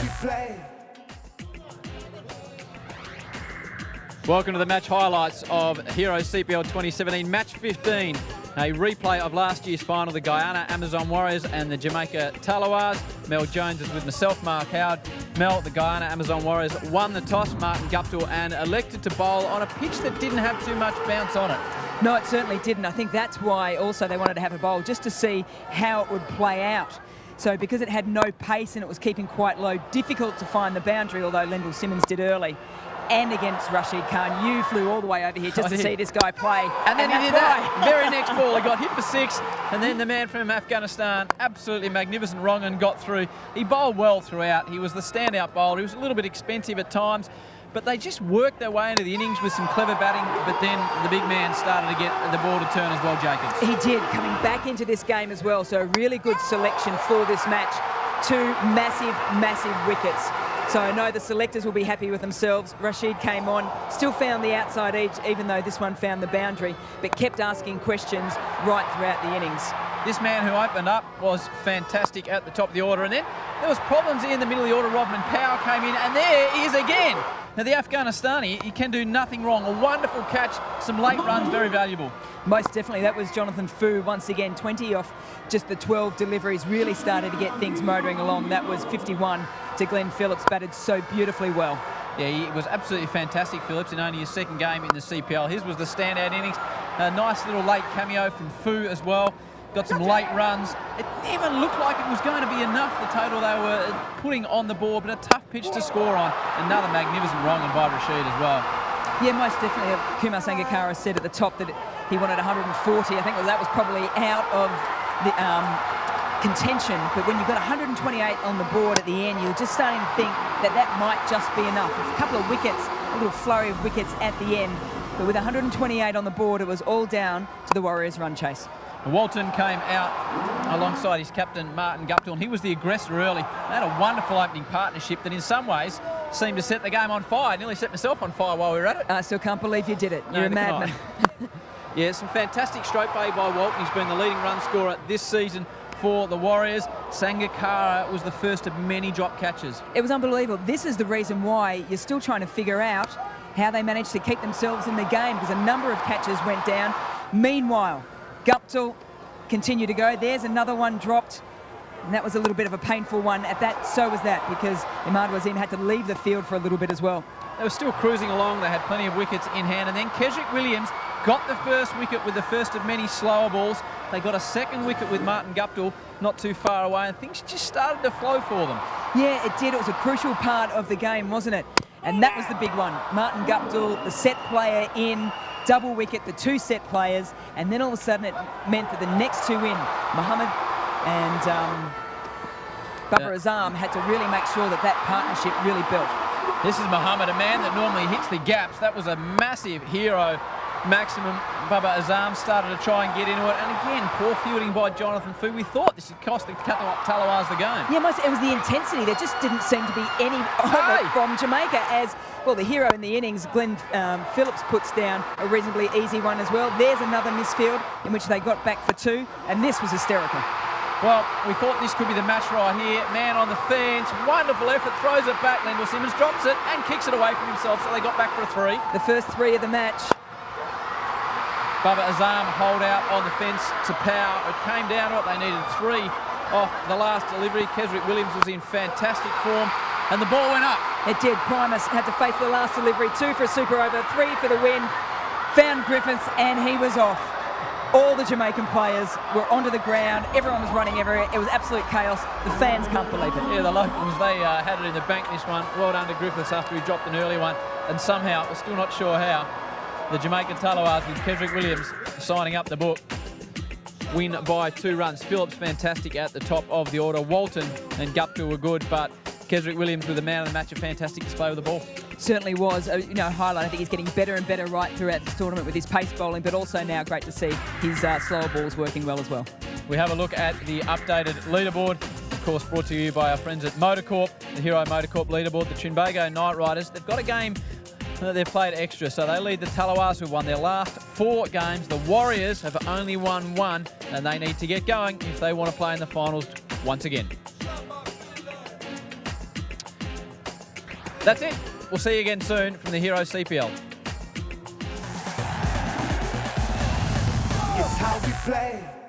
we play. Welcome to the match highlights of Heroes CPL 2017 Match 15. A replay of last year's final, the Guyana Amazon Warriors and the Jamaica Tallawahs. Mel Jones is with myself, Mark Howard. Mel, the Guyana Amazon Warriors won the toss, Martin Guptill, and elected to bowl on a pitch that didn't have too much bounce on it. No, it certainly didn't. I think that's why also they wanted to have a bowl, just to see how it would play out. So because it had no pace and it was keeping quite low, difficult to find the boundary, although Lendl Simmons did early. And against Rashid Khan, you flew all the way over here just to see this guy play. And then he did that. Very next ball, he got hit for 6. And then the man from Afghanistan, absolutely magnificent wrong and got through. He bowled well throughout. He was the standout bowler. He was a little bit expensive at times. But they just worked their way into the innings with some clever batting. But then the big man started to get the ball to turn as well, Jacobs. He did, coming back into this game as well. So a really good selection for this match. 2 massive, massive wickets. So I know the selectors will be happy with themselves. Rashid came on, still found the outside edge, even though this one found the boundary, but kept asking questions right throughout the innings. This man who opened up was fantastic at the top of the order, and then there was problems in the middle of the order. Rodman Power came in, and there he is again. Now the Afghanistani, he can do nothing wrong. A wonderful catch, some late runs, very valuable. Most definitely, that was Jonathan Fu once again, 20 off just the 12 deliveries, really started to get things motoring along. That was 51 to Glenn Phillips, batted so beautifully well. Yeah, he was absolutely fantastic, Phillips, in only his second game in the CPL. His was the standout innings. A nice little late cameo from Fu as well. Got some late runs. It never looked like it was going to be enough, the total they were putting on the board, but a tough pitch to score on. Another magnificent wrong by Rashid as well. Yeah, most definitely. Kumar Sangakkara said at the top that he wanted 140. I think that was probably out of the contention, but when you've got 128 on the board at the end, you're just starting to think that that might just be enough. A couple of wickets, a little flurry of wickets at the end, but with 128 on the board, it was all down to the Warriors' run chase. Walton came out alongside his captain, Martin Guptill, and he was the aggressor early. They had a wonderful opening partnership that in some ways seemed to set the game on fire. I nearly set myself on fire while we were at it. I still can't believe you did it. You're a madman. Yeah, some fantastic stroke play by Walton. He's been the leading run scorer this season for the Warriors. Sangakkara was the first of many drop catches. It was unbelievable. This is the reason why you're still trying to figure out how they managed to keep themselves in the game, because a number of catches went down. Meanwhile, Guptill continued to go. There's another one dropped, and that was a little bit of a painful one at that. So was that, because Imad Wasim had to leave the field for a little bit as well. They were still cruising along. They had plenty of wickets in hand, and then Kesrick Williams got the first wicket with the first of many slower balls. They got a second wicket with Martin Guptill not too far away, and things just started to flow for them. Yeah, it did. It was a crucial part of the game, wasn't it? And that was the big one. Martin Guptill, the set player in, double wicket, the 2 set players, and then all of a sudden it meant that the next 2 in, Muhammad and Babar Azam, had to really make sure that that partnership really built. This is Muhammad, a man that normally hits the gaps. That was a massive hero maximum. Babar Azam started to try and get into it, and again, poor fielding by Jonathan Fu. We thought this would cost the Tallawahs the game. Yeah, it was the intensity. There just didn't seem to be any of it from Jamaica, as well, the hero in the innings, Glenn Phillips, puts down a reasonably easy one as well. There's another misfield in which they got back for 2, and this was hysterical. Well, we thought this could be the match right here. Man on the fence, wonderful effort, throws it back. Lendl Simmons drops it and kicks it away from himself, so they got back for a 3. The first 3 of the match. Babar Azam hold out on the fence to Power. It came down to it. They needed 3 off the last delivery. Kesrick Williams was in fantastic form, and the ball went up. It did. Primus had to face the last delivery. 2 for a super over, 3 for the win. Found Griffiths, and he was off. All the Jamaican players were onto the ground. Everyone was running everywhere. It was absolute chaos. The fans can't believe it. Yeah, the locals, they had it in the bank, this one. Well done to Griffiths after he dropped an early one. And somehow, we're still not sure how, the Jamaican Tallawahs with Kesrick Williams signing up the book win by 2 runs. Phillips fantastic at the top of the order. Walton and Guptill were good, but Kesrick Williams with the man of the match, a fantastic display with the ball. Certainly was. Highlight. I think he's getting better and better right throughout this tournament with his pace bowling, but also now great to see his slower balls working well as well. We have a look at the updated leaderboard, of course brought to you by our friends at Motorcorp, the Hero Motorcorp leaderboard. The Trinbago Knight Riders, they've got a game that they've played extra, so they lead the Tallawahs, who won their last 4 games. The Warriors have only won 1, and they need to get going if they want to play in the finals once again. That's it. We'll see you again soon from the Hero CPL. It's how we play.